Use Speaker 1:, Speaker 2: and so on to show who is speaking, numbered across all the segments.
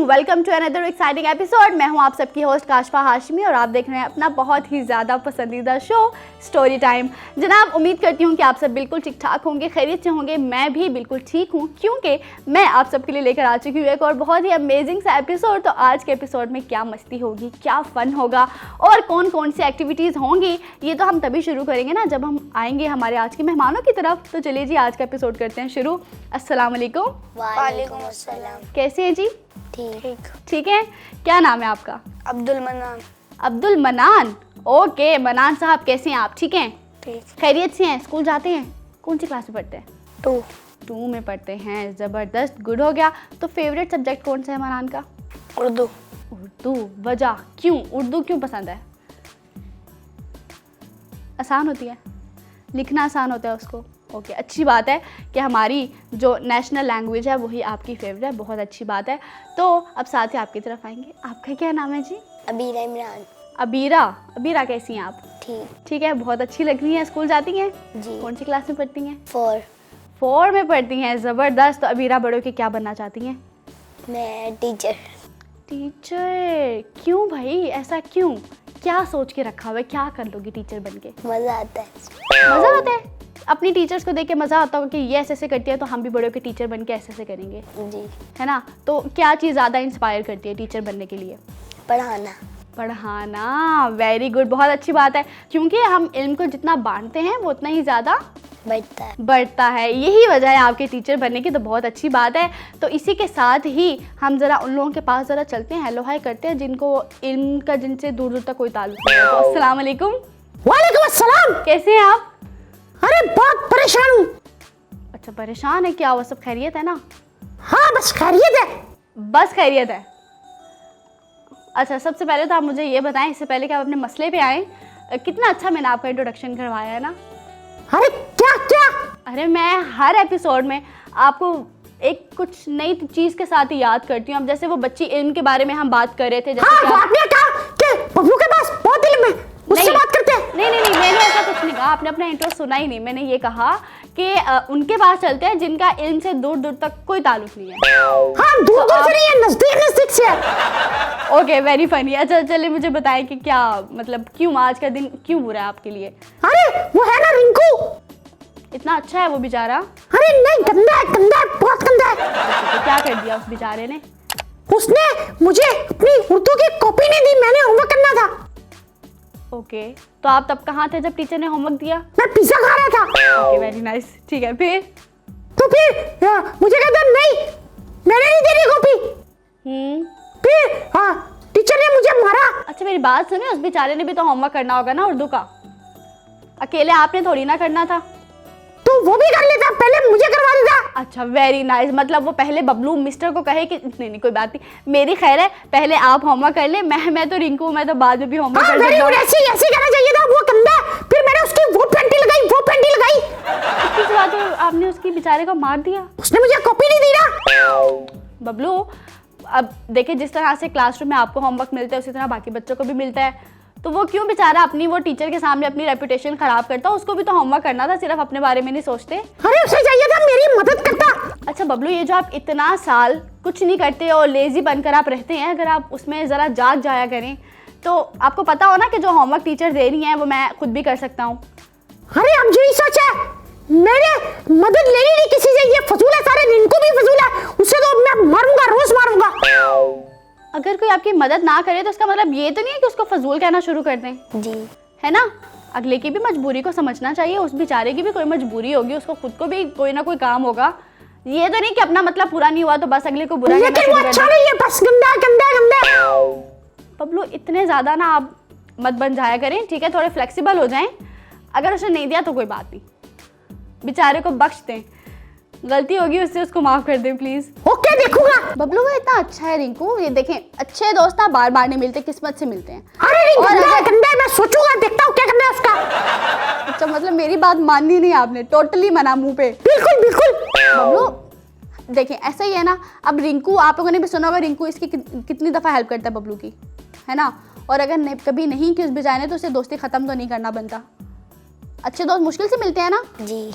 Speaker 1: Welcome to another exciting episode. मैं हूं आप सबकी होस्ट काशफा हाशमी और आप देख रहे हैं अपना बहुत ही ज़्यादा पसंदीदा शो स्टोरी टाइम। जनाब, उम्मीद करती हूं कि आप सब बिल्कुल ठीक ठाक होंगे, खैरियत से होंगे। मैं भी बिल्कुल ठीक हूं क्योंकि मैं आप सबके लिए लेकर आ चुकी हूँ एक और बहुत ही अमेजिंग सा एपिसोड। तो आज के एपिसोड में क्या मस्ती होगी, क्या फ़न होगा और कौन कौन सी एक्टिविटीज़ होंगी, ये तो हम तभी शुरू करेंगे ना जब हम आएंगे हमारे आज के मेहमानों की तरफ। तो चलिए जी, आज का एपिसोड करते हैं शुरू। अस्सलाम वालेकुम।
Speaker 2: वालेकुम अस्सलाम।
Speaker 1: कैसे हैं जी? ठीक है। क्या नाम है आपका?
Speaker 2: अब्दुल मनान।
Speaker 1: अब्दुल मनान। ओके मनान साहब, कैसे हैं आप? ठीक हैं?
Speaker 2: ठीक।
Speaker 1: खैरियत से हैं? स्कूल जाते हैं? कौन सी क्लास में पढ़ते हैं?
Speaker 2: 2
Speaker 1: में पढ़ते हैं। ज़बरदस्त, गुड हो गया। तो फेवरेट सब्जेक्ट कौन सा है मनान का?
Speaker 2: उर्दू।
Speaker 1: उर्दू। वजह क्यों? उर्दू क्यों पसंद है? आसान होती है, लिखना आसान होता है उसको। ओके, अच्छी बात है कि हमारी जो नेशनल लैंग्वेज है वही आपकी फेवरेट है, बहुत अच्छी बात है। तो अब साथ ही आपकी तरफ आएंगे। आपका क्या नाम है जी?
Speaker 2: अबीरा इमरान।
Speaker 1: अबीरा। अबीरा कैसी हैं आप? ठीक है, बहुत अच्छी लग रही हैं। स्कूल जाती हैं
Speaker 2: जी।
Speaker 1: कौन सी क्लास में पढ़ती हैं?
Speaker 2: 4
Speaker 1: में पढ़ती हैं। ज़बरदस्त। तो अबीरा बड़ों के क्या बनना चाहती हैं?
Speaker 2: मैं टीचर।
Speaker 1: क्यों भाई, ऐसा क्यों? क्या सोच के रखा हुआ है, क्या कर लोगी टीचर बन के?
Speaker 2: मज़ा आता है।
Speaker 1: मज़ा आता है? अपनी टीचर्स को देख के मज़ा आता होगा कि ये ऐसे ऐसे करती है तो हम भी बड़ों के टीचर बन के ऐसे ऐसे करेंगे,
Speaker 2: जी।
Speaker 1: है ना? तो क्या चीज़ ज़्यादा इंस्पायर करती है टीचर बनने के लिए? पढ़ाना। वेरी गुड, बहुत अच्छी बात है क्योंकि हम इल्म को जितना बांटते हैं वो उतना ही ज़्यादा बढ़ता है। यही वजह है आपके टीचर बनने की। तो बहुत अच्छी बात है। तो इसी के साथ ही हम ज़रा उन लोगों के पास ज़रा चलते हैं, हेलो हाय करते हैं जिनको इल्म का, जिनसे दूर दूर तक कोई ताल्लुक नहीं है। तो अस्सलाम वालेकुम।
Speaker 3: वालेकुम अस्सलाम।
Speaker 1: कैसे हैं आप?
Speaker 3: अरे बहुत परेशान हूँ।
Speaker 1: अच्छा, परेशान है? क्या हुआ? सब खैरियत है ना?
Speaker 3: हाँ बस खैरियत है।
Speaker 1: बस खैरियत है। अच्छा, सबसे पहले तो आप मुझे ये बताएं, इससे पहले कि आप अपने मसले पे आएँ, कितना अच्छा मैंने आपका इंट्रोडक्शन करवाया है ना?
Speaker 3: अरे क्या क्या?
Speaker 1: अरे मैं हर एपिसोड में आपको एक कुछ नई चीज़ के साथ ही याद करती हूँ। अब जैसे वो बच्ची इल्म के बारे में हम बात कर रहे थे, जैसे
Speaker 3: हाँ, आपने कहा कि बबलू के पास बहुत इल्म है, उससे बात करते हैं।
Speaker 1: नहीं, मैंने ऐसा कुछ नहीं कहा। आपने अपना इंट्रो सुना ही नहीं। मैंने ये कहा कि उनके पास चलते हैं जिनका इल्म से दूर दूर तक कोई ताल्लुक नहीं है।
Speaker 3: हाँ, दूर दूर से नहीं है, नजदीक से है।
Speaker 1: Okay, very funny. अच्छा चलिए मुझे बताएं कि क्या मतलब, क्यों आज का दिन क्यों बुरा है आपके लिए?
Speaker 3: अरे वो है ना रिंकू,
Speaker 1: इतना अच्छा है वो बेचारा?
Speaker 3: अरे नहीं, गंदा है, बहुत गंदा है।
Speaker 1: तो क्या कर दिया उस बेचारे ने?
Speaker 3: उसने मुझे अपनी उर्दू की कॉपी नहीं दी, मैंने होमवर्क करना था।
Speaker 1: ओके, तो आप तब कहाँ थे जब टीचर ने होमवर्क दिया?
Speaker 3: मैं पिज्जा खा रहा था।
Speaker 1: Okay, very nice. ठीक है, फिर?
Speaker 3: तो फिर मुझे कहता नहीं, मैंने नहीं दी कॉपी। फिर टीचर ने मुझे मारा।
Speaker 1: अच्छा मेरी बात सुनिए, उस बेचारे ने भी तो होमवर्क करना होगा ना उर्दू का? अकेले आपने थोड़ी ना करना था।
Speaker 3: तो वो भी कर लेता, पहले मुझे करवा देता।
Speaker 1: अच्छा, वेरी नाइस। मतलब वो पहले बबलू मिस्टर को कहे कि नहीं कोई बात नहीं, मेरी खैर है, पहले आप होमवर्क कर ले, मैं तो रिंकू, मैं तो बाद में भी होमवर्क कर लूंगा।
Speaker 3: ऐसे करना चाहिए था, वो गंदा। फिर मैंने उसकी वो पेंटी लगाई।
Speaker 1: किस बात में आपने उसकी बेचारे को मार दिया?
Speaker 3: उसने मुझे कॉपी नहीं दी ना।
Speaker 1: बबलू, अब देखिए जिस तरह से क्लासरूम में आपको होमवर्क मिलता है उसी तरह बाकी बच्चों को भी मिलता है। तो वो क्यों बेचारा अपनी वो टीचर के सामने अपनी रेपुटेशन खराब करता? उसको भी तो होमवर्क करना था, सिर्फ अपने बारे में नहीं सोचते।
Speaker 3: अरे उसे चाहिए था मेरी मदद करता।
Speaker 1: अच्छा बबलू, ये जो आप इतना साल कुछ नहीं करते और लेजी बनकर आप रहते हैं, अगर आप उसमें ज़रा जाग जाया करें तो आपको पता हो ना कि जो होमवर्क टीचर दे रही हैं वो मैं खुद भी कर सकता हूँ।
Speaker 3: अरे अब यही सोचा, मैंने मदद लेनी नहीं किसी से, ये फजूल है, सारे दिन को भी फजूल है, उससे तो मैं मारूंगा, रोज मारूंगा।
Speaker 1: अगर कोई आपकी मदद ना करे तो इसका मतलब ये तो नहीं है कि उसको फजूल कहना शुरू कर दें,
Speaker 2: जी,
Speaker 1: है ना? अगले की भी मजबूरी को समझना चाहिए। उस बेचारे की भी कोई मजबूरी होगी, उसको खुद को भी कोई ना कोई काम होगा। ये तो नहीं कि अपना मतलब पूरा नहीं हुआ तो बस अगले को बुरा कहना शुरू कर दें।
Speaker 3: अच्छा नहीं है, बस गंदा।
Speaker 1: बबलू, इतने ज़्यादा ना आप मत बन जाया करें, ठीक है? थोड़े फ्लेक्सिबल हो जाएं। अगर उसने नहीं दिया तो कोई बात नहीं, बेचारे को बख्श दें, गलती होगी उससे, उसको माफ कर दें प्लीज।
Speaker 3: ओके, देखूंगा।
Speaker 1: बबलू वो इतना अच्छा है रिंकू, ये देखें, अच्छे दोस्त ना बार बार नहीं मिलते, किस्मत से मिलते हैं।
Speaker 3: अरे गंदा है, मैं सोचूंगा, देखता हूँ क्या करना है उसका।
Speaker 1: अच्छा मतलब मेरी बात माननी नहीं आपने, टोटली मना मुंह पे।
Speaker 3: बिल्कुल।
Speaker 1: बबलू देखें, ऐसा ही है ना, अब रिंकू, आप लोगों ने भी सुना होगा रिंकू इसकी कितनी दफ़ा हेल्प करता है बबलू की, है ना? और अगर कभी नहीं कि उस बेचारे ने, तो उसे दोस्ती ख़त्म तो नहीं करना बनता। अच्छे दोस्त मुश्किल से मिलते हैं ना
Speaker 2: जी।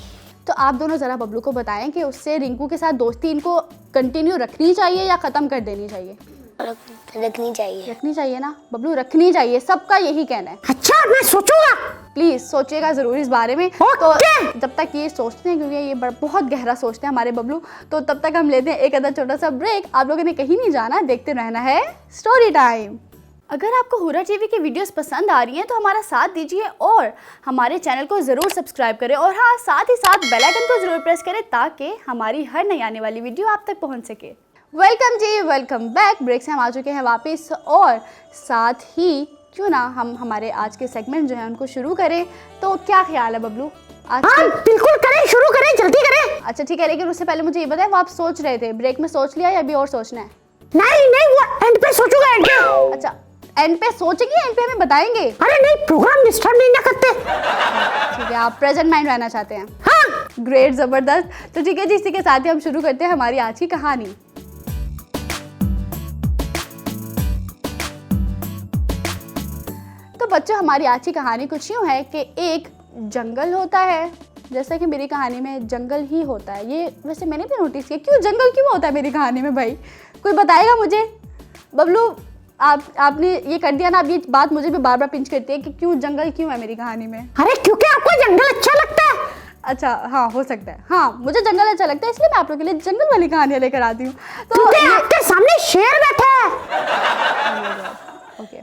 Speaker 1: तो आप दोनों ज़रा बबलू को बताएं कि उससे रिंकू के साथ दोस्ती इनको कंटिन्यू रखनी चाहिए या ख़त्म कर देनी चाहिए।
Speaker 2: रखनी चाहिए।
Speaker 1: रखनी चाहिए ना बबलू, रखनी चाहिए, सबका यही कहना है।
Speaker 3: अच्छा मैं सोचूंगा।
Speaker 1: प्लीज सोचिएगा जरूर इस बारे में। तो जब तक ये सोचते हैं, क्योंकि ये बहुत गहरा सोचते हैं हमारे बबलू, तो तब तक हम लेते हैं एक आधा छोटा सा ब्रेक। आप लोगों ने कहीं नहीं जाना, देखते रहना है स्टोरी टाइम। अगर आपको हुरा टीवी की वीडियोस पसंद आ रही हैं तो हमारा साथ दीजिए और हमारे चैनल को ज़रूर सब्सक्राइब करें, और हाँ, साथ ही साथ बेल आइकन को ज़रूर प्रेस करें ताकि हमारी हर नई आने वाली वीडियो आप तक पहुंच सके। वेलकम जी, वेलकम बैक। ब्रेक से हम आ चुके हैं वापस, और साथ ही क्यों ना हम हमारे आज के सेगमेंट जो है उनको शुरू करें। तो क्या ख्याल है बबलू आज
Speaker 3: हाँ, बिल्कुल करें, शुरू करें, जल्दी करें।
Speaker 1: अच्छा ठीक है, लेकिन उससे पहले मुझे ये बताएं, वो आप सोच रहे थे ब्रेक में सोच लिया या अभी और सोचना है?
Speaker 3: नहीं, वो एंड पे सोचूंगा, एंड पे।
Speaker 1: अच्छा, एंड पे सोचेंगे, एंड पे हमें बताएंगे?
Speaker 3: अरे नहीं, प्रोग्राम डिस्टर्ब नहीं ना करते।
Speaker 1: ठीक है, आप प्रेजेंट माइंड रहना चाहते हैं।
Speaker 3: हाँ
Speaker 1: ग्रेट, जबरदस्त। तो ठीक है जी, इसी के साथ ही हम शुरू करते हैं हमारी आज की कहानी। तो बच्चों, हमारी आज की कहानी कुछ यूँ है कि एक जंगल होता है, जैसा कि मेरी कहानी में जंगल ही होता है। ये वैसे मैंने भी नोटिस किया, क्यों जंगल क्यों होता है मेरी कहानी में भाई? कोई बताएगा मुझे? बबलू, आपने ये कर दिया ना, अब ये बात मुझे भी बार बार पिंच करती है कि क्यों जंगल क्यों है मेरी कहानी में।
Speaker 3: अरे क्योंकि आपको जंगल अच्छा लगता है।
Speaker 1: अच्छा हाँ, हो सकता है। हाँ, मुझे जंगल अच्छा लगता है, इसलिए मैं आप लोगों के लिए जंगल वाली कहानियाँ लेकर आती हूँ। तो
Speaker 3: आपके सामने शेर बैठा है।
Speaker 1: Okay,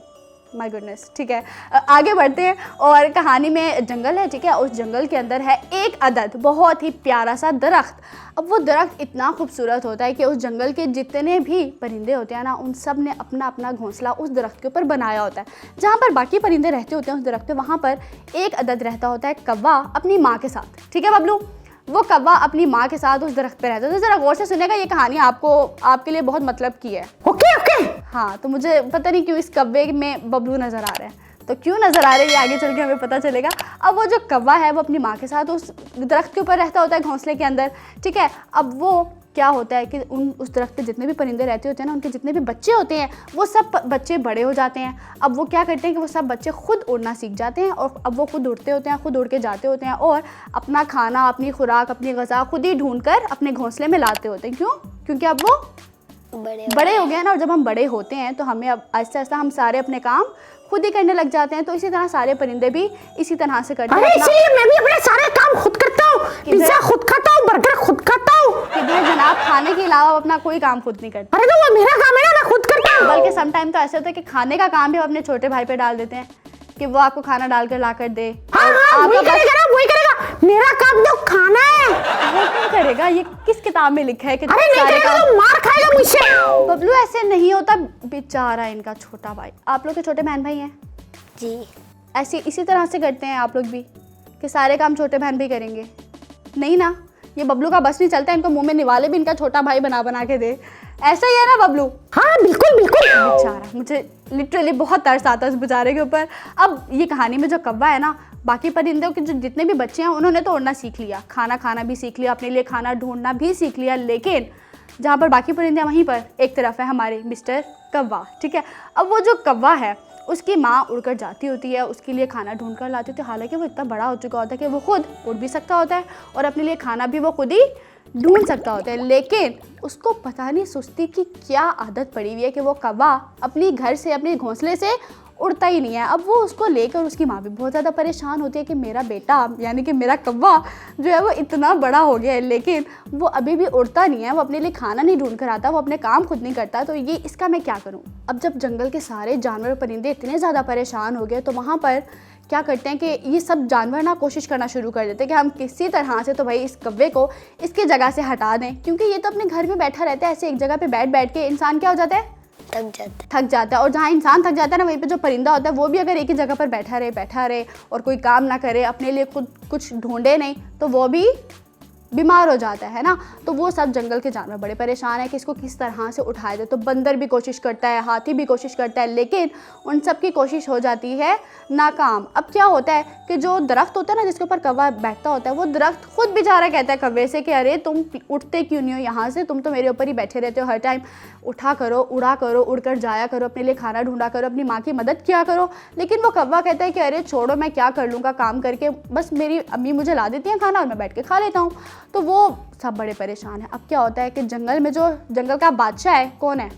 Speaker 1: my goodness. ठीक है, आगे बढ़ते हैं। और कहानी में जंगल है, ठीक है, उस जंगल के अंदर है एक अदद बहुत ही प्यारा सा दरख्त। अब वो दरख्त इतना खूबसूरत होता है कि उस जंगल के जितने भी परिंदे होते हैं ना, उन सब ने अपना अपना घोंसला उस दरख्त के ऊपर बनाया होता है। जहाँ पर बाकी परिंदे रहते होते हैं उस दरख्त पे, वहाँ पर एक अदद रहता होता है कौवा अपनी माँ के साथ। ठीक है बबलू, वो कौवा अपनी माँ के साथ उस दरख्त पे रहता है। तो जरा गौर से सुनेगा, ये कहानी आपके लिए बहुत मतलब की है।
Speaker 3: Okay okay.
Speaker 1: हाँ, तो मुझे पता नहीं क्यों इस कौवे में बबलू नज़र आ रहा है, तो क्यों नज़र आ रहा है ये आगे चल के हमें पता चलेगा। अब वो जो कौवा है वो अपनी माँ के साथ उस दरख्त के ऊपर रहता होता है, घोंसले के अंदर। ठीक है, अब वो क्या होता है कि उस दरख्त पे जितने भी परिंदे रहते होते हैं ना, उनके जितने भी बच्चे होते हैं, वो सब बच्चे बड़े हो जाते हैं। अब वो क्या करते हैं कि वो सब बच्चे खुद उड़ना सीख जाते हैं, और अब वो खुद उड़ते होते हैं, खुद उड़ के जाते होते हैं, और अपना खाना, अपनी खुराक, अपनी ग़िज़ा खुद ही ढूंढ कर अपने घोंसले में लाते होते हैं। क्यों? क्योंकि अब वो बड़े हो गए हैं ना, और जब हम बड़े होते हैं तो हमें अब आहिस्ता आहिस्ता हम सारे अपने काम खुद ही करने लग जाते हैं। तो इसी तरह सारे परिंदे भी इसी तरह से करते हैं।
Speaker 3: अरे इसलिए मैं भी अपने सारे काम खुद करता हूँ, पिज्जा खुद खाता हूँ, बर्गर खुद खाता हूँ।
Speaker 1: किधर जनाब, खाने के अलावा अपना कोई काम खुद नहीं करते।
Speaker 3: अरे तो वो मेरा काम है ना, मैं खुद करता हूँ।
Speaker 1: बल्कि सम टाइम तो ऐसे होता है कि खाने का काम भी हम अपने छोटे भाई पे डाल देते हैं कि वो आपको खाना डाल कर ला कर दे।
Speaker 3: हाँ, वही करेगा ना, वही करेगा। मेरा काम तो खाना है।
Speaker 1: वो क्यों करेगा? ये किस किताब में लिखा है कि
Speaker 3: अरे नहीं करेगा तो मार खाएगा मुझसे।
Speaker 1: बबलू, ऐसे नहीं होता, बेचारा इनका छोटा भाई। आप लोग के छोटे बहन भाई हैं
Speaker 2: जी?
Speaker 1: ऐसे इसी तरह से करते हैं आप लोग भी कि सारे काम छोटे बहन भी करेंगे? नहीं ना, ये बबलू का बस नहीं चलता, इनको मुंह में निवाले भी इनका छोटा भाई बना बना के दे। ऐसा ही है ना बबलू?
Speaker 3: हाँ बिल्कुल बिल्कुल।
Speaker 1: बेचारा, मुझे लिटरली बहुत तरस आता है उस बेचारे के ऊपर। अब ये कहानी में जो कौवा है ना, बाकी परिंदों के जो जितने भी बच्चे हैं उन्होंने तो उड़ना सीख लिया, खाना खाना भी सीख लिया, अपने लिए खाना ढूंढना भी सीख लिया, लेकिन जहाँ पर बाकी परिंदे वहीं पर एक तरफ है हमारे मिस्टर कौवा। ठीक है, अब वो जो कौवा है उसकी माँ उड़कर जाती होती है, उसके लिए खाना ढूंढ कर लाती होती है। हालांकि वो इतना बड़ा हो चुका होता है कि वो खुद उड़ भी सकता होता है और अपने लिए खाना भी वो खुद ही ढूंढ सकता होता है, लेकिन उसको पता नहीं सुस्ती की क्या आदत पड़ी हुई है कि वो कौवा अपनी घर से, अपने घोंसले से उड़ता ही नहीं है। अब वो उसको लेकर उसकी माँ भी बहुत ज़्यादा परेशान होती है कि मेरा बेटा यानी कि मेरा कौवा जो है वो इतना बड़ा हो गया है, लेकिन वो अभी भी उड़ता नहीं है, वो अपने लिए खाना नहीं ढूंढ कर आता, वो अपने काम खुद नहीं करता, तो ये इसका मैं क्या करूँ। अब जब जंगल के सारे जानवर परिंदे इतने ज़्यादा परेशान हो गए तो वहाँ पर क्या करते हैं कि ये सब जानवर ना कोशिश करना शुरू कर देते हैं कि हम किसी तरह से तो भाई इस कौवे को इसकी जगह से हटा दें, क्योंकि ये तो अपने घर में बैठा रहता है, ऐसे एक जगह पे बैठ बैठ के इंसान क्या हो जाता है, थक जाता है। और जहाँ इंसान थक जाता है ना, वहीं पे जो परिंदा होता है वो भी अगर एक ही जगह पर बैठा रहे और कोई काम ना करे, अपने लिए खुद कुछ ढूंढे नहीं, तो वो भी बीमार हो जाता है ना। तो वो सब जंगल के जानवर बड़े परेशान है कि इसको किस तरह से उठाया जाए। तो बंदर भी कोशिश करता है, हाथी भी कोशिश करता है, लेकिन उन सब की कोशिश हो जाती है नाकाम। अब क्या होता है कि जो दरख्त होता है ना जिसके ऊपर कौवा बैठता होता है, वो दरख्त खुद बेचारा कहता है कौवे से कि अरे तुम उठते क्यों नहीं हो यहाँ से, तुम तो मेरे ऊपर ही बैठे रहते हो हर टाइम, उठा करो, उड़ा करो, उड़कर जाया करो, अपने लिए खाना ढूंढा करो, अपनी माँ की मदद किया करो। लेकिन वो कौवा कहता है कि अरे छोड़ो, मैं क्या कर लूँगा काम करके, बस मेरी अम्मी मुझे ला देती हैं खाना और मैं बैठ के खा लेता हूँ। तो वो सब बड़े परेशान है। अब क्या होता है कि जंगल में जो जंगल का बादशाह है, कौन है,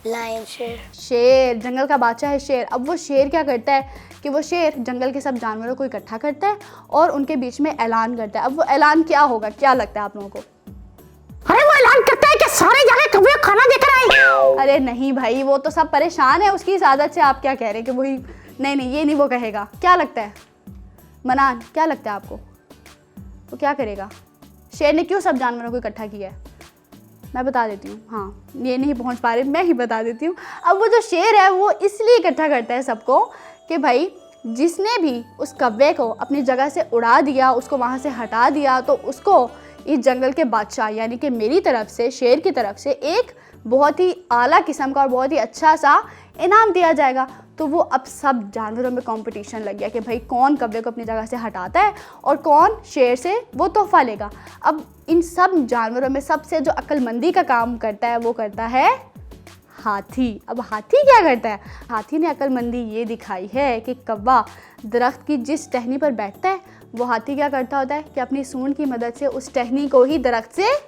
Speaker 2: लायन शेर।
Speaker 1: शेर, जंगल का बादशाह है शेर। अब वो शेर क्या करता है कि वो शेर जंगल के सब जानवरों को इकट्ठा करता है और उनके बीच में ऐलान करता है। अब वो ऐलान क्या होगा, क्या लगता है आप लोगों को?
Speaker 3: अरे वो ऐलान करता है कि सारे जाके कौवे को खाना देकर आए।
Speaker 1: अरे नहीं भाई, वो तो सब परेशान है उसकी इस आदत से। आप क्या कह रहे हैं कि वही? नहीं, ये नहीं वो कहेगा। क्या लगता है मनान, क्या लगता है आपको वो क्या करेगा? शेर ने क्यों सब जानवरों को इकट्ठा किया है? मैं बता देती हूँ। हाँ, ये नहीं पहुँच पा रहे, मैं ही बता देती हूँ। अब वो जो शेर है वो इसलिए इकट्ठा करता है सबको कि भाई जिसने भी उस कौवे को अपनी जगह से उड़ा दिया, उसको वहाँ से हटा दिया, तो उसको इस जंगल के बादशाह यानी कि मेरी तरफ से, शेर की तरफ से एक बहुत ही आला किस्म का और बहुत ही अच्छा सा इनाम दिया जाएगा। तो वो अब सब जानवरों में कंपटीशन लग गया कि भाई कौन कौवे को अपनी जगह से हटाता है और कौन शेर से वो तोहफा लेगा। अब इन सब जानवरों में सबसे जो अक्लमंदी का काम करता है वो करता है हाथी। अब हाथी क्या करता है? हाथी ने अक्लमंदी ये दिखाई है कि कौवा दरख्त की जिस टहनी पर बैठता है, वो हाथी क्या करता होता है कि अपनी सूंड की मदद से उस टहनी को ही दरख्त से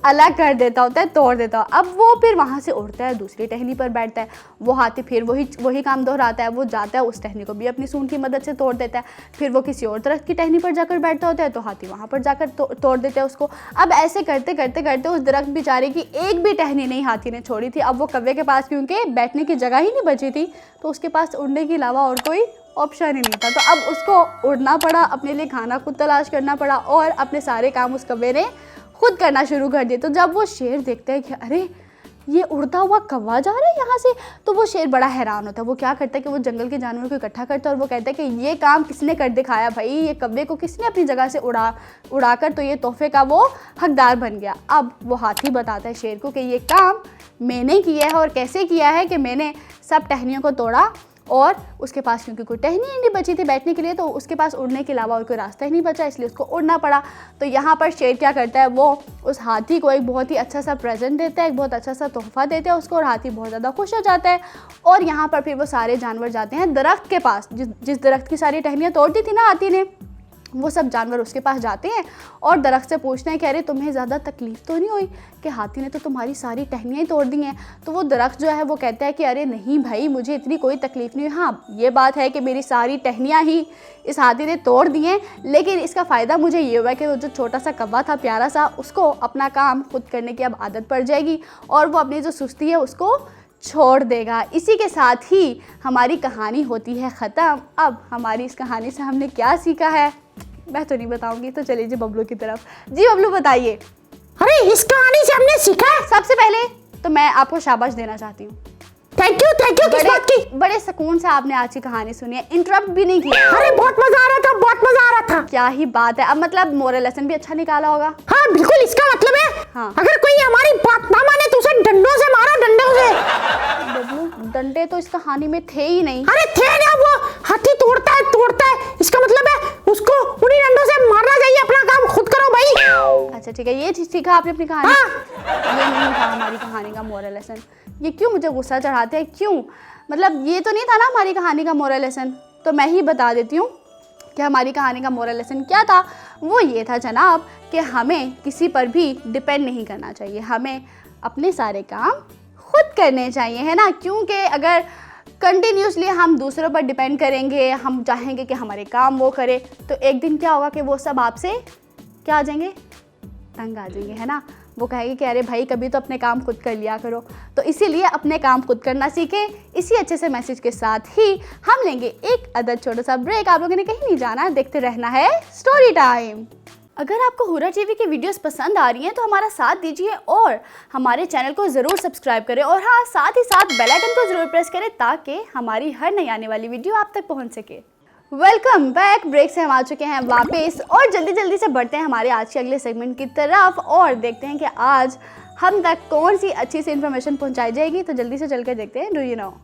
Speaker 1: अलग कर देता होता है, तोड़ देता है। अब वो फिर वहाँ से उड़ता है, दूसरी टहनी पर बैठता है। वो हाथी फिर वही काम दोहराता है। वो जाता है, उस टहनी को भी अपनी सूंड की मदद से तोड़ देता है। फिर वो किसी और दरख्त की टहनी पर जाकर बैठता होता है, तो हाथी वहाँ पर जाकर तोड़ देता है उसको। अब ऐसे करते करते करते उस दरख्त बेचारे की एक भी टहनी नहीं हाथी ने छोड़ी थी। अब वो कौवे के पास क्योंकि बैठने की जगह ही नहीं बची थी, तो उसके पास उड़ने के अलावा और कोई ऑप्शन ही नहीं था। तो अब उसको उड़ना पड़ा, अपने लिए खाना खुद तलाश करना पड़ा और अपने सारे काम उस कौवे ने खुद करना शुरू कर दिए। तो जब वो शेर देखता है कि अरे ये उड़ता हुआ कौवा जा रहा है यहाँ से, तो वो शेर बड़ा हैरान होता है। वो क्या करता है कि वो जंगल के जानवरों को इकट्ठा करता है और वो कहता है कि ये काम किसने कर दिखाया भाई, ये कौवे को किसने अपनी जगह से उड़ाकर तो ये तोहफे का वो हकदार बन गया। अब वो हाथी बताता है शेर को कि ये काम मैंने किया है और कैसे किया है कि मैंने सब टहनियों को तोड़ा और उसके पास क्योंकि कोई टहनी नहीं बची थी बैठने के लिए, तो उसके पास उड़ने के अलावा और कोई रास्ता ही नहीं बचा, इसलिए उसको उड़ना पड़ा। तो यहाँ पर शेर क्या करता है, वो उस हाथी को एक बहुत ही अच्छा सा प्रेजेंट देता है, एक बहुत अच्छा सा तोहफा देता है उसको, और हाथी बहुत ज़्यादा खुश हो जाता है। और यहाँ पर फिर वो सारे जानवर जाते हैं दरख्त के पास, जिस दरख्त की सारी टहनियाँ तोड़ दी थी ना हाथी ने, वो सब जानवर उसके पास जाते हैं और दरख्त से पूछते हैं कि अरे तुम्हें ज़्यादा तकलीफ़ तो नहीं हुई कि हाथी ने तो तुम्हारी सारी टहनियाँ ही तोड़ दी हैं। तो वो दरख्त जो है वो कहता है कि अरे नहीं भाई, मुझे इतनी कोई तकलीफ़ नहीं हुई। हाँ, ये बात है कि मेरी सारी टहनियाँ ही इस हाथी ने तोड़ दी हैं, लेकिन इसका फ़ायदा मुझे ये हुआ कि वो जो छोटा सा कौवा था प्यारा सा, उसको अपना काम खुद करने की अब आदत पड़ जाएगी और वो अपनी जो सुस्ती है उसको छोड़ देगा। इसी के साथ ही हमारी कहानी होती है ख़त्म। अब हमारी इस कहानी से हमने क्या सीखा है मैं तो नहीं बताऊंगी, तो चलिए जी बबलू की तरफ। जी बबलू बताइए।
Speaker 3: अरे इस कहानी से हमने सीखा है,
Speaker 1: सबसे पहले तो मैं आपको शाबाश देना चाहती हूँ।
Speaker 3: थैंक यू किस बात की?
Speaker 1: बड़े सुकून से आपने आज की कहानी सुनी है, इंटरप्ट भी नहीं किया।
Speaker 3: अरे बहुत मजा आ रहा था, बहुत मजा आ रहा था।
Speaker 1: क्या ही बात है। अब मतलब मोरल लेसन भी अच्छा निकाला होगा।
Speaker 3: हाँ बिल्कुल, इसका मतलब है
Speaker 1: हाँ।
Speaker 3: अगर कोई हमारी बात ना माने तो उसे डंडों से मारो, डंडों से।
Speaker 1: बबलू डंडे तो इस कहानी में थे ही नहीं।
Speaker 3: अरे थे ना, वो हाथी तोड़ता है, इसका मतलब है उसको उन्हीं डंडों से मारना चाहिए। अपना काम खुद करो भाई।
Speaker 1: अच्छा ठीक है, ये चीज़ सीखा आपने अपनी कहानी।
Speaker 3: हाँ।
Speaker 1: ये नहीं था हमारी कहानी का मोरल लेसन। ये क्यों मुझे गुस्सा चढ़ाते हैं, क्यों? मतलब ये तो नहीं था ना हमारी कहानी का मोरल लेसन। तो मैं ही बता देती हूँ कि हमारी कहानी का मोरल लेसन क्या था। वो ये था जनाब कि हमें किसी पर भी डिपेंड नहीं करना चाहिए, हमें अपने सारे काम खुद करने चाहिए, है ना। क्योंकि अगर कंटिन्यूसली हम दूसरों पर डिपेंड करेंगे, हम चाहेंगे कि हमारे काम वो करे, तो एक दिन क्या होगा कि वो सब आपसे क्या आ जाएंगे, तंग आ जाएंगे, है ना। वो कहेंगे कि अरे भाई कभी तो अपने काम खुद कर लिया करो। तो इसीलिए अपने काम खुद करना सीखें। इसी अच्छे से मैसेज के साथ ही हम लेंगे एक अदद छोटा सा ब्रेक। आप लोगों ने कहीं नहीं जाना, देखते रहना है स्टोरी टाइम। अगर आपको हुर्रा टीवी की वीडियोस पसंद आ रही हैं तो हमारा साथ दीजिए और हमारे चैनल को ज़रूर सब्सक्राइब करें, और हाँ साथ ही साथ बेल आइकन को ज़रूर प्रेस करें ताकि हमारी हर नई आने वाली वीडियो आप तक पहुंच सके। Welcome back. ब्रेक से हम आ चुके हैं वापस और जल्दी से बढ़ते हैं हमारे आज के अगले सेगमेंट की तरफ और देखते हैं कि आज हम तक कौन सी अच्छी सी इन्फॉर्मेशन पहुंचाई जाएगी। तो जल्दी से चल कर देखते हैं। Do you know.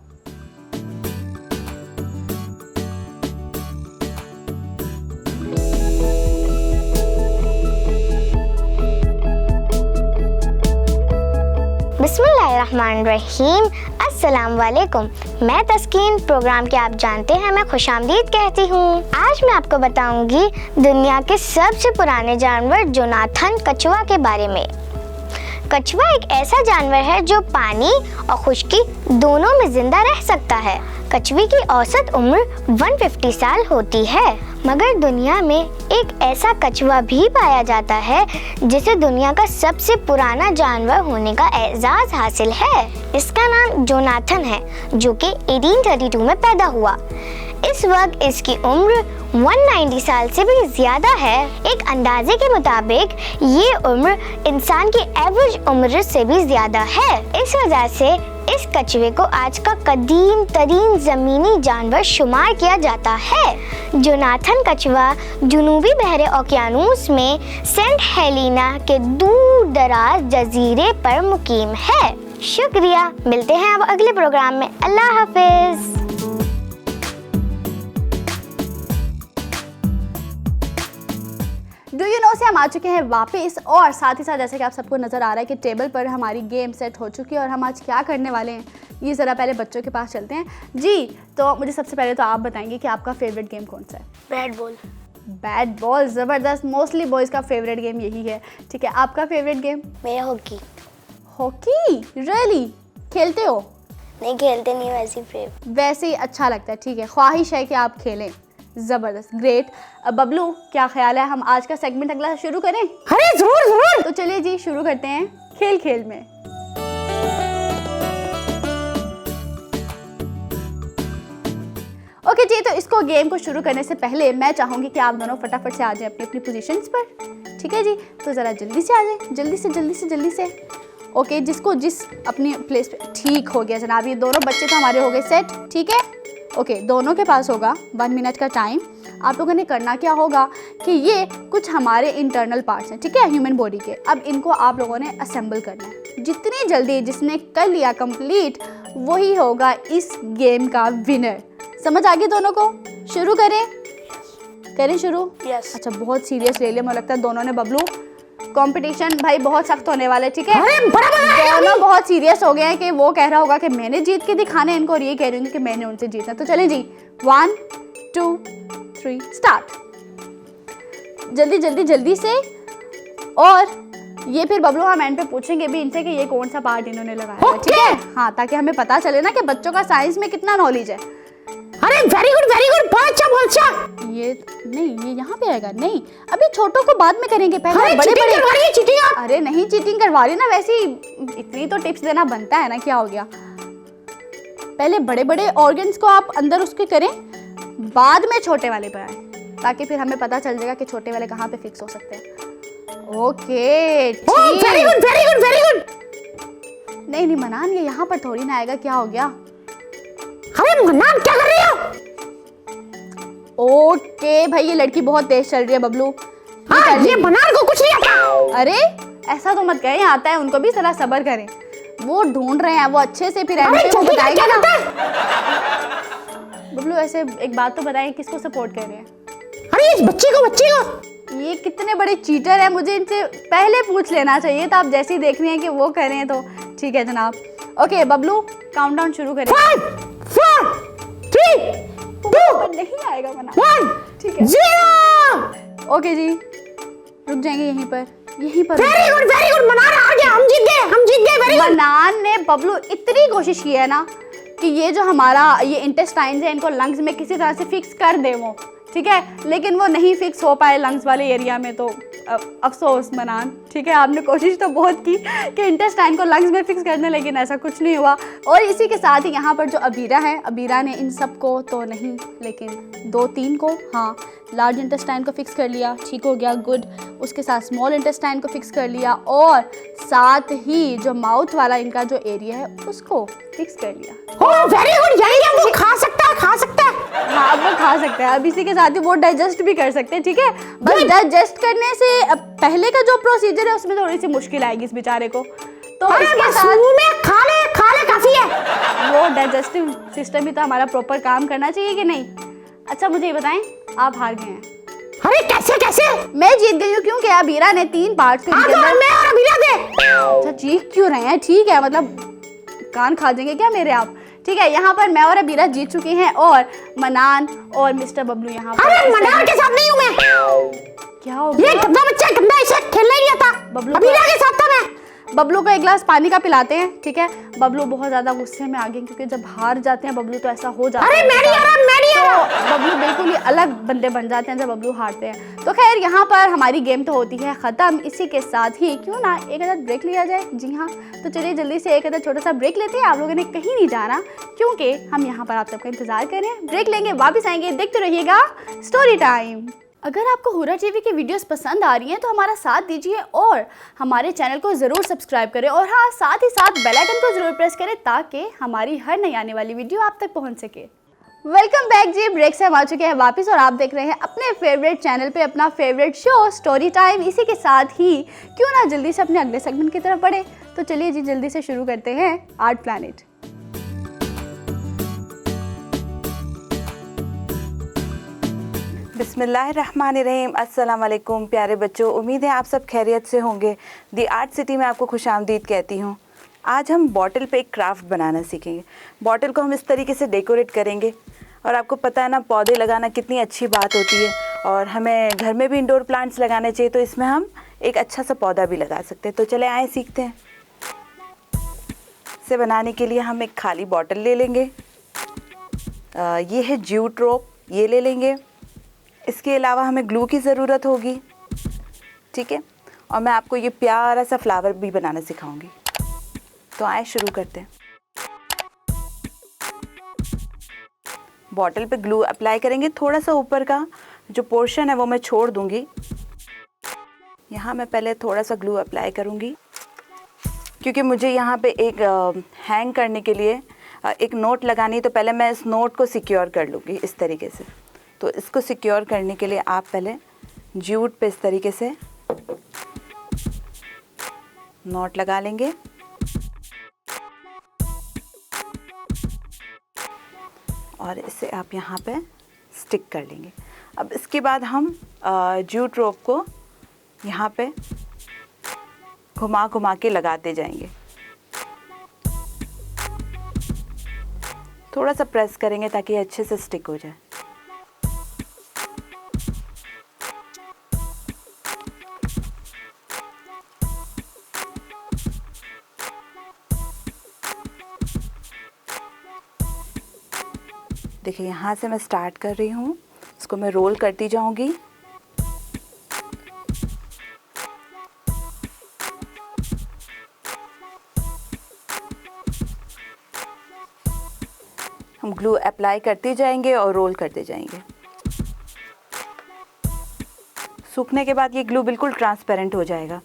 Speaker 2: बिस्मिल्लाहिर्रहमानिर्रहीम। अस्सलाम वालेकुम। मैं तस्कीन, प्रोग्राम के आप जानते हैं मैं खुशामदीद कहती हूँ। आज मैं आपको बताऊंगी दुनिया के सबसे पुराने जानवर जोनाथन कछुआ के बारे में। कछुआ एक ऐसा जानवर है जो पानी और खुश्की दोनों में जिंदा रह सकता है। कछुए की औसत उम्र 150 साल होती है, मगर दुनिया में एक ऐसा कछुआ भी पाया जाता है जिसे दुनिया का सबसे पुराना जानवर होने का एजाज हासिल है। इसका नाम जोनाथन है, जो कि 1832 में पैदा हुआ। इस वक्त इसकी उम्र 190 साल से भी ज्यादा है। एक अंदाजे के मुताबिक ये उम्र इंसान की एवरेज उम्र से भी ज्यादा है। इस वजह से इस कछुए को आज का कदीम तरीन जमीनी जानवर शुमार किया जाता है। जोनाथन कछुआ जुनूबी बहरे ओकियानूस में सेंट हेलेना के दूर दराज जजीरे पर मुकीम है। शुक्रिया, मिलते हैं अब अगले प्रोग्राम में। अल्लाह हाफिज।
Speaker 1: डू यू नो से हम आ चुके हैं वापस, और साथ ही साथ जैसे कि आप सबको नज़र आ रहा है कि टेबल पर हमारी गेम सेट हो चुकी है। और हम आज क्या करने वाले हैं, ये ज़रा पहले बच्चों के पास चलते हैं। जी, तो मुझे सबसे पहले तो आप बताएंगे कि आपका फेवरेट गेम कौन सा है?
Speaker 2: Bat ball.
Speaker 1: बैट बॉल, ज़बरदस्त। मोस्टली बॉयज़ का फेवरेट गेम यही है। ठीक है, आपका फेवरेट गेम?
Speaker 2: मेरा हॉकी।
Speaker 1: हॉकी? रियली? खेलते हो?
Speaker 2: नहीं खेलते नहीं, वैसे
Speaker 1: ही अच्छा लगता है। ठीक है, ख्वाहिश है कि आप खेलें। ज़बरदस्त, ग्रेट। अब बबलू, क्या ख्याल है, हम आज का सेगमेंट अगला शुरू करें?
Speaker 3: अरे जरूर जरूर।
Speaker 1: तो चलिए जी, शुरू करते हैं खेल खेल में। ओके जी, तो इसको गेम को शुरू करने से पहले मैं चाहूंगी कि आप दोनों फटाफट से आ जाएं अपनी अपनी पोजीशंस पर। ठीक है जी, तो ज़रा जल्दी से आ जाएं, जल्दी से। ओके, जिसको जिस अपनी प्लेस पे। ठीक हो गया जनाब, ये दोनों बच्चे तो हमारे हो गए सेट। ठीक है, ओके, दोनों के पास होगा 1 मिनट का टाइम। आप लोगों ने करना क्या होगा कि ये कुछ हमारे इंटरनल पार्ट्स हैं, ठीक है, ह्यूमन बॉडी के। अब इनको आप लोगों ने असेंबल करना है। जितनी जल्दी जिसने कर लिया कंप्लीट, वही होगा इस गेम का विनर। समझ आ गई दोनों को? शुरू करें शुरू?
Speaker 2: यस।
Speaker 1: अच्छा, बहुत सीरियस ले लिया, मुझे लगता है दोनों ने। बबलू, कंपटीशन भाई बहुत सख्त होने वाला है। ठीक है, दोनों बहुत सीरियस हो गए हैं कि वो कह रहा होगा कि मैंने जीत के दिखाने इनको, और ये कह रही हूँ कि मैंने उनसे जीतना। तो चलें जी, 1 2 3 स्टार्ट। जल्दी से। और ये फिर बबलू हम एंड पे पूछेंगे भी इनसे कि ये कौन सा पार्ट इन्होंने लगाया है। ठीक है, हाँ, ताकि हमें पता चले ना कि बच्चों का साइंस में कितना नॉलेज है।
Speaker 3: अरे वेरी गुड, बहुत अच्छा।
Speaker 1: ये नहीं, ये यहाँ पे आएगा नहीं, अभी छोटों को बाद में करेंगे, पहले बड़े
Speaker 3: चीटिंग।
Speaker 1: अरे नहीं, चीटिंग करवा रही ना, वैसे ही इतनी तो टिप्स देना बनता है ना। क्या हो गया, पहले बड़े बड़े ऑर्गन्स को आप अंदर उसके करें, बाद में छोटे वाले पर आए, ताकि फिर हमें पता चल जाएगा कि छोटे वाले कहाँ पे फिक्स हो सकते हैं। Okay,
Speaker 3: very good.
Speaker 1: नहीं मनान, ये यहाँ पर थोड़ी ना आएगा। क्या हो गया?
Speaker 3: अरे मनान, क्या कर रही हो?
Speaker 1: ओके भाई, ये लड़की बहुत तेज चल रही है बबलू।
Speaker 3: ये मनान को कुछ नहीं आता।
Speaker 1: अरे ऐसा तो मत कहें, आता है उनको भी, जरा सब्र करें। वो ढूंढ रहे हैं, वो अच्छे से फिर वो बताएंगे ना। बबलू, ऐसे एक बात तो बताएं, किसको सपोर्ट कर रहे हैं?
Speaker 3: अरे इस बच्ची को।
Speaker 1: ये कितने बड़े चीटर हैं, मुझे इनसे पहले पूछ लेना चाहिए था। आप जैसे ही देख रही हैं कि वो कर रहे हैं तो ठीक है जनाब। ओके बबलू, काउंटडाउन शुरू करें।
Speaker 3: 5 4 3 2
Speaker 1: नहीं आएगा मना।
Speaker 3: 1
Speaker 1: ठीक है,
Speaker 3: 0।
Speaker 1: ओके जी, रुक जाएंगे यहीं पर।
Speaker 3: वेरी गुड, मनान आ गया, हम जीत गए। Very good.
Speaker 1: मनान ने बबलू इतनी कोशिश की है ना कि ये जो हमारा ये इंटेस्टाइन्स है, इनको लंग्स में किसी तरह से फिक्स कर दे वो। ठीक है, लेकिन वो नहीं फिक्स हो पाए लंग्स वाले एरिया में, तो अफसोस मनान। ठीक है, आपने कोशिश तो बहुत की कि इंटेस्टाइन को लंग्स में फिक्स करने, लेकिन ऐसा कुछ नहीं हुआ। और इसी के साथ ही यहाँ पर जो अबीरा है, अबीरा ने इन सब को तो नहीं, लेकिन 2-3 को, हाँ, लार्ज इंटेस्टाइन को फिक्स कर लिया। ठीक हो गया, गुड। उसके साथ स्मॉल इंटेस्टाइन को फिक्स कर लिया, और साथ ही जो माउथ वाला इनका जो एरिया है उसको फिक्स कर लिया।
Speaker 3: वेरी गुड, यानी वो खा सकता है।
Speaker 1: हाँ, अब वो खा सकते हैं। अब इसी के साथ ही वो डाइजेस्ट भी कर सकते हैं। ठीक है, बस डाइजेस्ट करने से पहले का जो प्रोसीजर है उसमें थोड़ी सी मुश्किल आएगी इस बेचारे को, तो इसके साथ
Speaker 3: मुंह में खा ले काफी है।
Speaker 1: वो डाइजेस्टिव सिस्टम भी तो हमारा प्रॉपर काम करना चाहिए कि नहीं। अच्छा मुझे ये बताएं, आप हार गए हैं।
Speaker 3: अरे कैसे? मैं
Speaker 1: जीत गई हूँ क्योंकि अबीरा ने 3 पार्ट्स के
Speaker 3: अंदर मैं और अबीरा थे।
Speaker 1: अच्छा, चीख क्यों रहे हैं? ठीक है, मतलब कान खा जाएंगे क्या मेरे आप? ठीक है, यहाँ पर मैं और अबीरा जीत चुकी हैं, और मनान और मिस्टर बबलू यहाँ पर।
Speaker 3: अरे मनान के साथ नहीं हूँ मैं।
Speaker 1: क्या हो गया?
Speaker 3: ये गंदा बच्चा, गंदा, इसे खेलने नहीं आता।
Speaker 1: बबलू
Speaker 3: अबीरा के साथ था मैं।
Speaker 1: बबलू को एक गिलास पानी का पिलाते हैं, ठीक है। बबलू बहुत ज़्यादा गुस्से में आ गए क्योंकि जब हार जाते हैं बबलू तो ऐसा हो जाता है।
Speaker 3: अरे मैं नहीं आ रहा, मैं नहीं आ रहा।
Speaker 1: तो बबलू बिल्कुल ही अलग बंदे बन जाते हैं जब बबलू हारते हैं। तो खैर यहाँ पर हमारी गेम तो होती है ख़त्म। इसी के साथ ही क्यों ना एक आधा ब्रेक लिया जाए। जी हाँ, तो चलिए जल्दी से एक आधा छोटा सा ब्रेक लेते हैं। आप लोगों ने कहीं नहीं जाना क्योंकि हम यहाँ पर आप सबका इंतजार करें। ब्रेक लेंगे, वापस आएंगे, देखते रहिएगा स्टोरी टाइम। अगर आपको हुर्रा टीवी की वीडियोस पसंद आ रही हैं तो हमारा साथ दीजिए और हमारे चैनल को ज़रूर सब्सक्राइब करें और हाँ, साथ ही साथ बेल आइकन को ज़रूर प्रेस करें ताकि हमारी हर नई आने वाली वीडियो आप तक पहुंच सके। वेलकम बैक जी, ब्रेक से हम आ चुके हैं वापस और आप देख रहे हैं अपने फेवरेट चैनल पे अपना फेवरेट शो स्टोरी टाइम। इसी के साथ ही क्यों ना जल्दी से अपने अगले सेगमेंट की तरफ बढ़े। तो चलिए जी जल्दी से शुरू करते हैं आर्ट प्लैनेट।
Speaker 4: बिस्मिल्लाहिर्रहमानिर्रहीम। अस्सलाम वालेकुम प्यारे बच्चों, उम्मीद है आप सब खैरियत से होंगे। दी आर्ट सिटी में आपको खुशामदीद कहती हूँ। आज हम बॉटल पे एक क्राफ्ट बनाना सीखेंगे। बॉटल को हम इस तरीके से डेकोरेट करेंगे और आपको पता है ना, पौधे लगाना कितनी अच्छी बात होती है और हमें घर में भी इंडोर प्लांट्स लगाने चाहिए, तो इसमें हम एक अच्छा सा पौधा भी लगा सकते हैं। तो चले आए सीखते हैं। इसे बनाने के लिए हम एक खाली बॉटल ले लेंगे। ये है ज्यूट रोप, ये ले लेंगे। इसके अलावा हमें ग्लू की ज़रूरत होगी, ठीक है। और मैं आपको ये प्यारा सा फ्लावर भी बनाना सिखाऊंगी। तो आए शुरू करते हैं। बॉटल पे ग्लू अप्लाई करेंगे। थोड़ा सा ऊपर का जो पोर्शन है वो मैं छोड़ दूंगी। यहाँ मैं पहले थोड़ा सा ग्लू अप्लाई करूँगी क्योंकि मुझे यहाँ पे एक हैंग करने के लिए एक नोट लगानी है। तो पहले मैं इस नोट को सिक्योर कर लूँगी इस तरीके से। तो इसको सिक्योर करने के लिए आप पहले ज्यूट पे इस तरीके से नॉट लगा लेंगे और इसे आप यहाँ पे स्टिक कर लेंगे। अब इसके बाद हम ज्यूट रोप को यहाँ पे घुमा घुमा के लगाते जाएंगे। थोड़ा सा प्रेस करेंगे ताकि अच्छे से स्टिक हो जाए। देखिए यहाँ से मैं स्टार्ट कर रही हूँ, इसको मैं रोल करती जाऊँगी। हम ग्लू अप्लाई करते जाएंगे और रोल करते जाएंगे। सूखने के बाद ये ग्लू बिल्कुल ट्रांसपेरेंट हो जाएगा।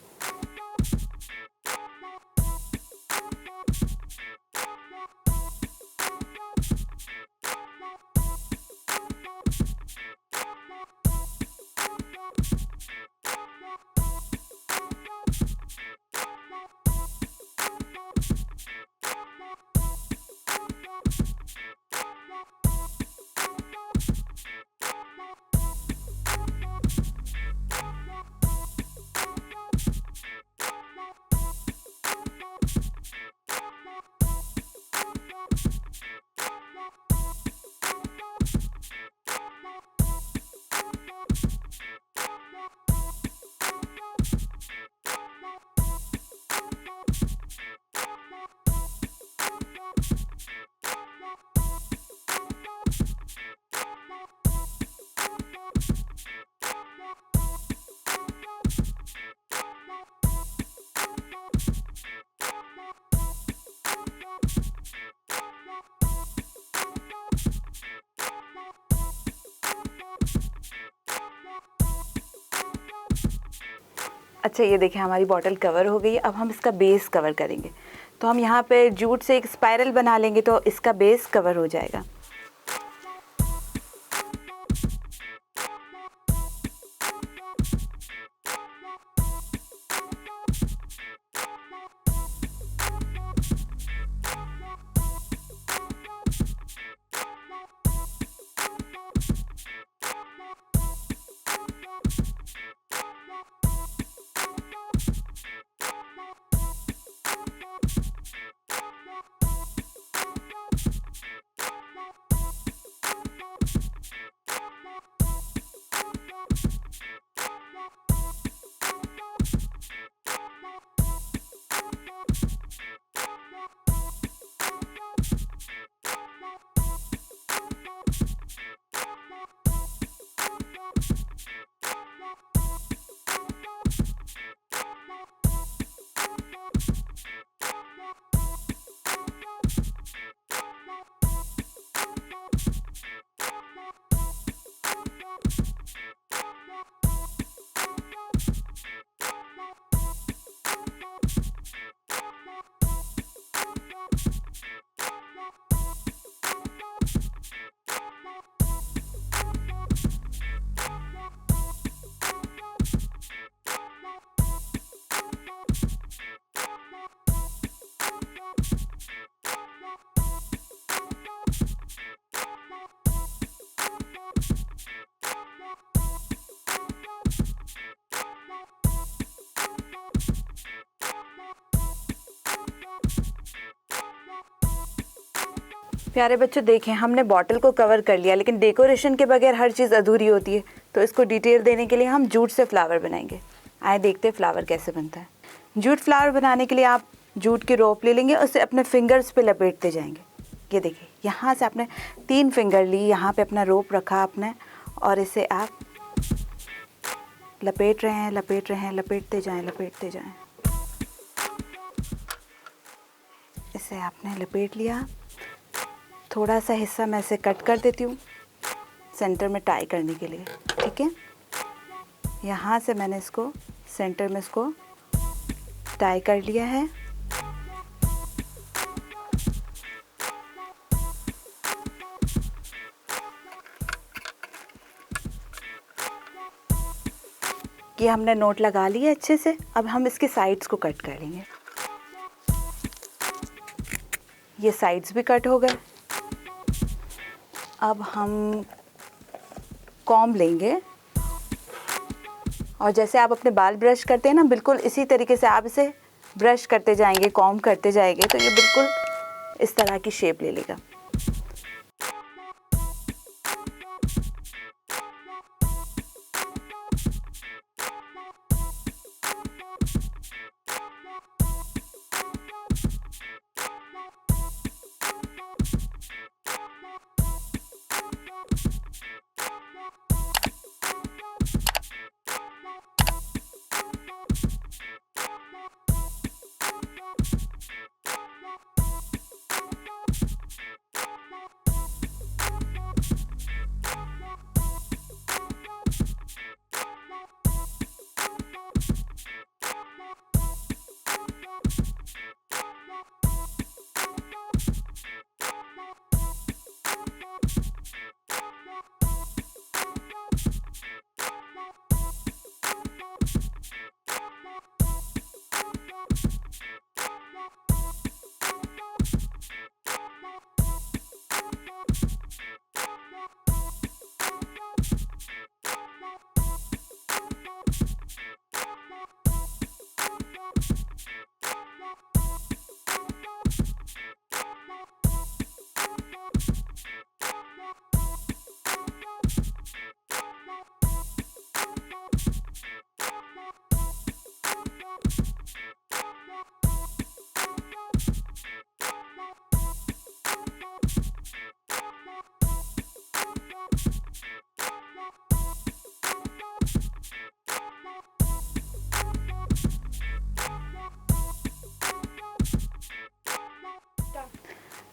Speaker 4: अच्छा, ये देखिए हमारी बॉटल कवर हो गई। अब हम इसका बेस कवर करेंगे। तो हम यहाँ पे जूट से एक स्पाइरल बना लेंगे तो इसका बेस कवर हो जाएगा। प्यारे बच्चों देखें, हमने बॉटल को कवर कर लिया, लेकिन डेकोरेशन के बगैर हर चीज़ अधूरी होती है। तो इसको डिटेल देने के लिए हम जूट से फ्लावर बनाएंगे। आए देखते हैं फ्लावर कैसे बनता है। जूट फ्लावर बनाने के लिए आप जूट की रोप ले लेंगे, उसे अपने फिंगर्स पे लपेटते जाएंगे। ये देखिए, यहाँ से आपने 3 फिंगर ली, यहाँ पे अपना रोप रखा आपने, और इसे आप लपेट रहे हैं, लपेटते जाएं। इसे आपने लपेट लिया। थोड़ा सा हिस्सा मैं इसे कट कर देती हूँ सेंटर में टाई करने के लिए, ठीक है। यहाँ से मैंने इसको सेंटर में इसको टाई कर लिया है। ये हमने नोट लगा लिया अच्छे से। अब हम इसके साइड्स को कट कर लेंगे। ये साइड्स भी कट हो गए। अब हम कॉम्ब लेंगे, और जैसे आप अपने बाल ब्रश करते हैं ना, बिल्कुल इसी तरीके से आप इसे ब्रश करते जाएंगे, कॉम्ब करते जाएंगे, तो ये बिल्कुल इस तरह की शेप ले लेगा।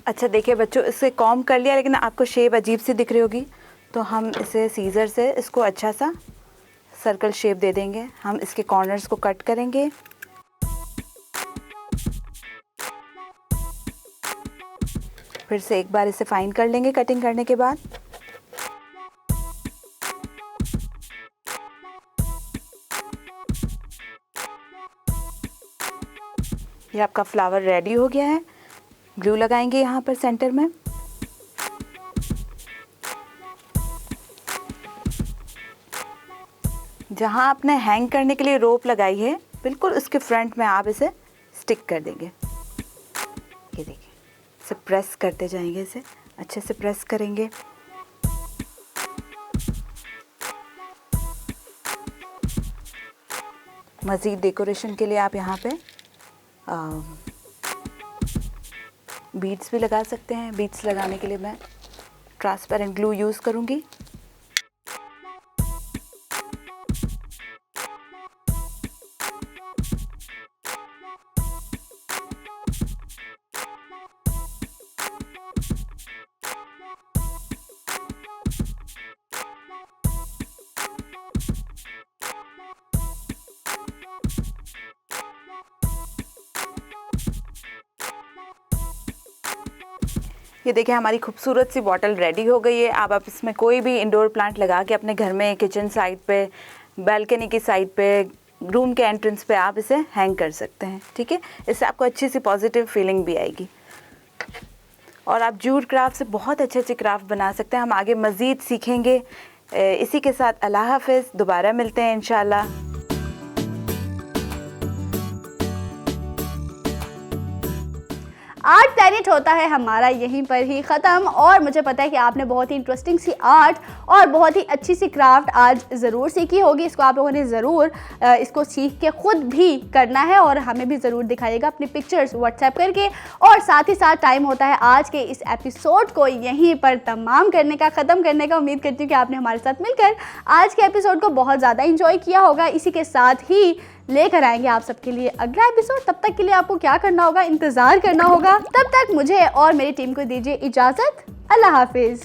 Speaker 4: अच्छा देखिए बच्चों, इसे कॉम्ब कर लिया, लेकिन आपको शेप अजीब सी दिख रही होगी, तो हम इसे सीजर से इसको अच्छा सा सर्कल शेप दे देंगे। हम इसके कॉर्नर्स को कट करेंगे। फिर से एक बार इसे फाइन कर लेंगे कटिंग करने के बाद। ये आपका फ्लावर रेडी हो गया है। ग्लू लगाएंगे यहाँ पर सेंटर में। जहाँ आपने हैंग करने के लिए रोप लगाई है, बिल्कुल उसके फ्रंट में आप इसे स्टिक कर देंगे। ये देखिए, इसे प्रेस करते जाएंगे, इसे अच्छे से प्रेस करेंगे। मज़ीद डेकोरेशन के लिए आप यहाँ पे बीड्स भी लगा सकते हैं। बीड्स लगाने के लिए मैं ट्रांसपेरेंट ग्लू यूज़ करूँगी। ये देखिए, हमारी खूबसूरत सी बॉटल रेडी हो गई है। अब आप इसमें कोई भी इंडोर प्लांट लगा के अपने घर में किचन साइड पे, बालकनी की साइड पे, रूम के एंट्रेंस पे आप इसे हैंग कर सकते हैं। ठीक है, इससे आपको अच्छी सी पॉजिटिव फीलिंग भी आएगी। और आप जूट क्राफ्ट से बहुत अच्छे अच्छे क्राफ्ट बना सकते हैं। हम आगे मज़ीद सीखेंगे। इसी के साथ अल्लाह हाफ़िज़, दोबारा मिलते हैं इंशाल्लाह।
Speaker 1: आर्ट प्लैनेट होता है हमारा यहीं पर ही ख़त्म। और मुझे पता है कि आपने बहुत ही इंटरेस्टिंग सी आर्ट और बहुत ही अच्छी सी क्राफ्ट आज ज़रूर सीखी होगी। इसको आप लोगों ने ज़रूर इसको सीख के ख़ुद भी करना है और हमें भी ज़रूर दिखाइएगा अपनी पिक्चर्स व्हाट्सएप करके। और साथ ही साथ टाइम होता है आज के इस एपिसोड को यहीं पर तमाम करने का, ख़त्म करने का। उम्मीद करती हूँ कि आपने हमारे साथ मिलकर आज के एपिसोड को बहुत ज़्यादा इंजॉय किया होगा। इसी के साथ ही लेकर आएंगे आप सबके लिए अगला एपिसोड। तब तक के लिए आपको क्या करना होगा, इंतज़ार करना होगा। तब तक मुझे और मेरी टीम को दीजिए इजाज़त। अल्लाह हाफिज़।